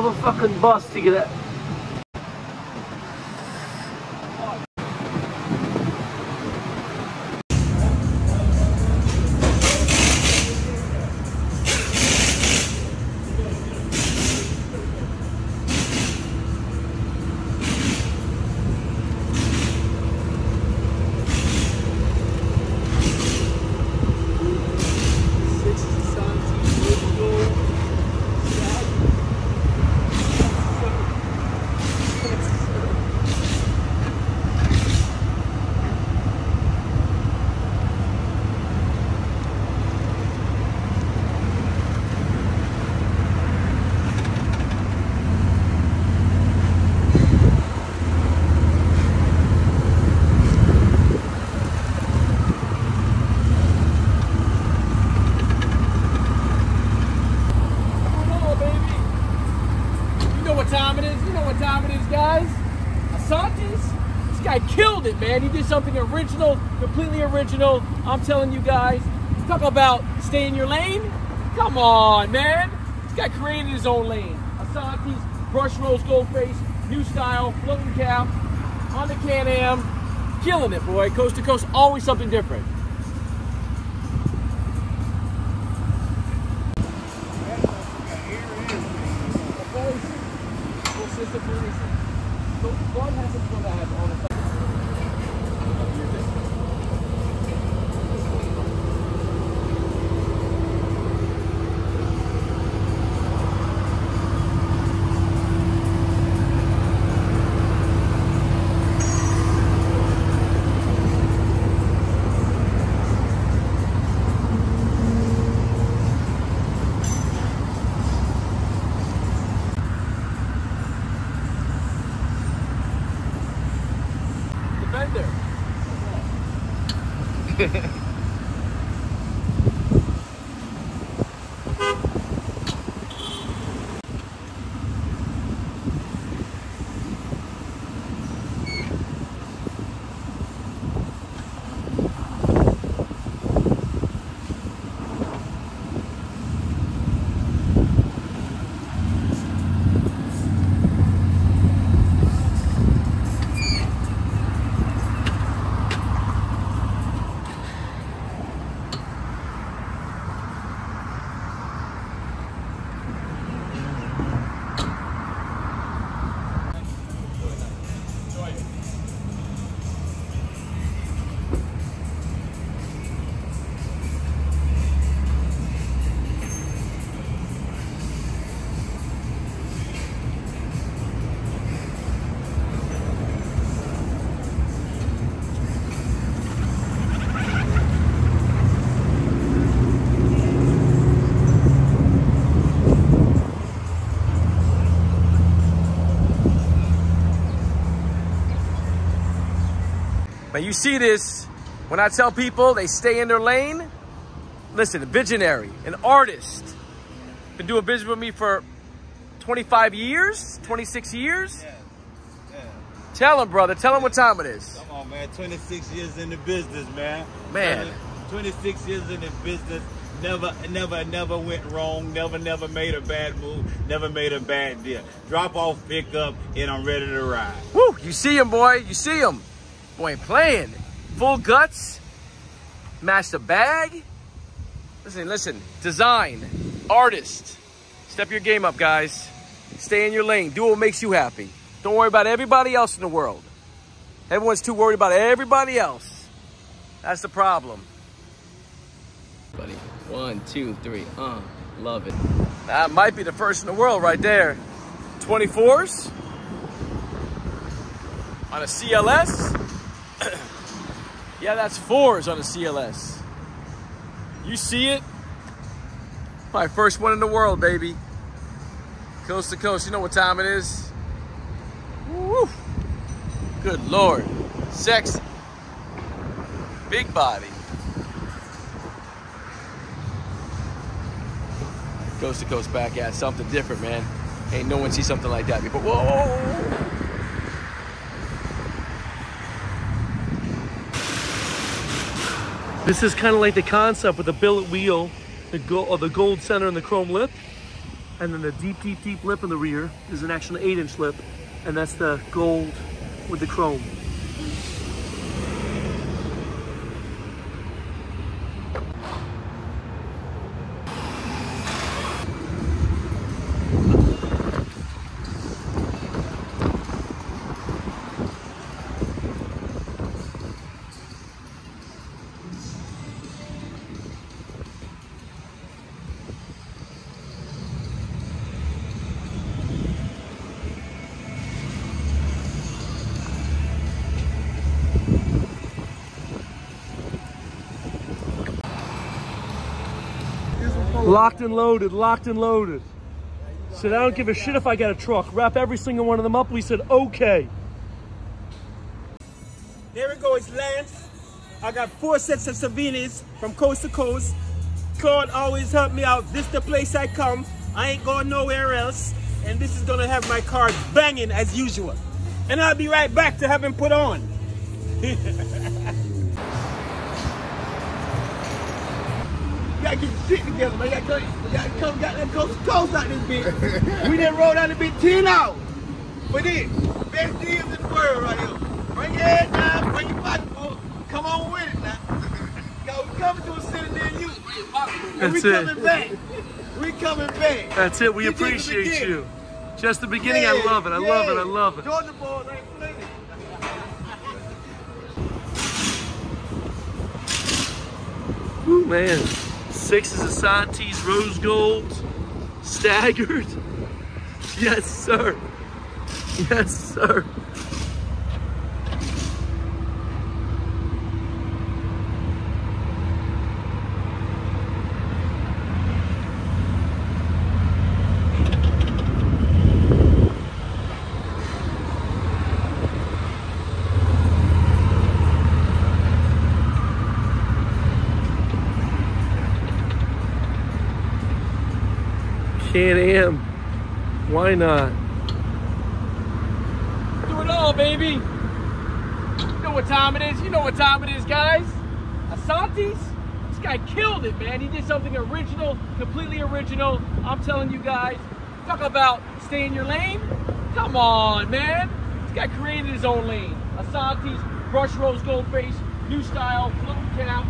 of a fucking bus to get it. Killed it, man. He did something original, completely original. I'm telling you guys. Talk about stay in your lane. Come on, man. This guy created his own lane. Asante's brush rose gold face, new style, floating cap, on the Can-Am. Killing it, boy. Coast to coast, always something different. Now you see this, when I tell people they stay in their lane, listen, a visionary, an artist, been doing business with me for 25 years, 26 years. Yeah. Tell him, brother, tell him what time it is. Come on, man, 26 years in the business, man. Man. 26 years in the business, never went wrong, never made a bad move, never made a bad deal. Drop off, pick up, and I'm ready to ride. Woo, you see him, boy, you see him. Boy, ain't playing. Full guts, match the bag. Listen, design, artist. Step your game up, guys. Stay in your lane, do what makes you happy. Don't worry about everybody else in the world. Everyone's too worried about everybody else. That's the problem. Buddy, 1, 2, 3, love it. That might be the first in the world right there. 24s on a CLS. Yeah, that's 4s on a CLS. You see it? My first one in the world, baby. Coast to coast, you know what time it is. Woo! Good Lord. Sexy. Big body. Coast to coast back at something different, man. Ain't no one see something like that before. Whoa! This is kind of like the concept with the billet wheel, the gold center and the chrome lip. And then the deep, deep, deep lip in the rear is an actual 8-inch lip, and that's the gold with the chrome. Locked and loaded, locked and loaded. Said, I don't give a shit if I got a truck. Wrap every single one of them up. We said, okay. There we go, it's Lance. I got 4 sets of souvenirs from coast to coast. Claude always helped me out. This the place I come. I ain't going nowhere else. And this is gonna have my car banging as usual. And I'll be right back to have him put on. You gotta get your shit together, man. You gotta come, got that coast to coast out this bitch. We done rolled out a bit 10 hours for this. Best deals in the world right here. Bring your head down, bring your pocketbook. Come on with it now. We coming to a city near you. And we coming back. We coming back. That's it. We appreciate you. Just the beginning. I love it. I love it. I love it. Georgia boys ain't playing. Ooh, man. 6 is Asante's rose gold, staggered. Yes, sir. Yes, sir. Can-Am. Why not? Do it all, baby. You know what time it is. You know what time it is, guys. Asante's. This guy killed it, man. He did something original, completely original. I'm telling you guys. Talk about stay in your lane. Come on, man. This guy created his own lane. Asante's, brush rose gold face, new style, float cap.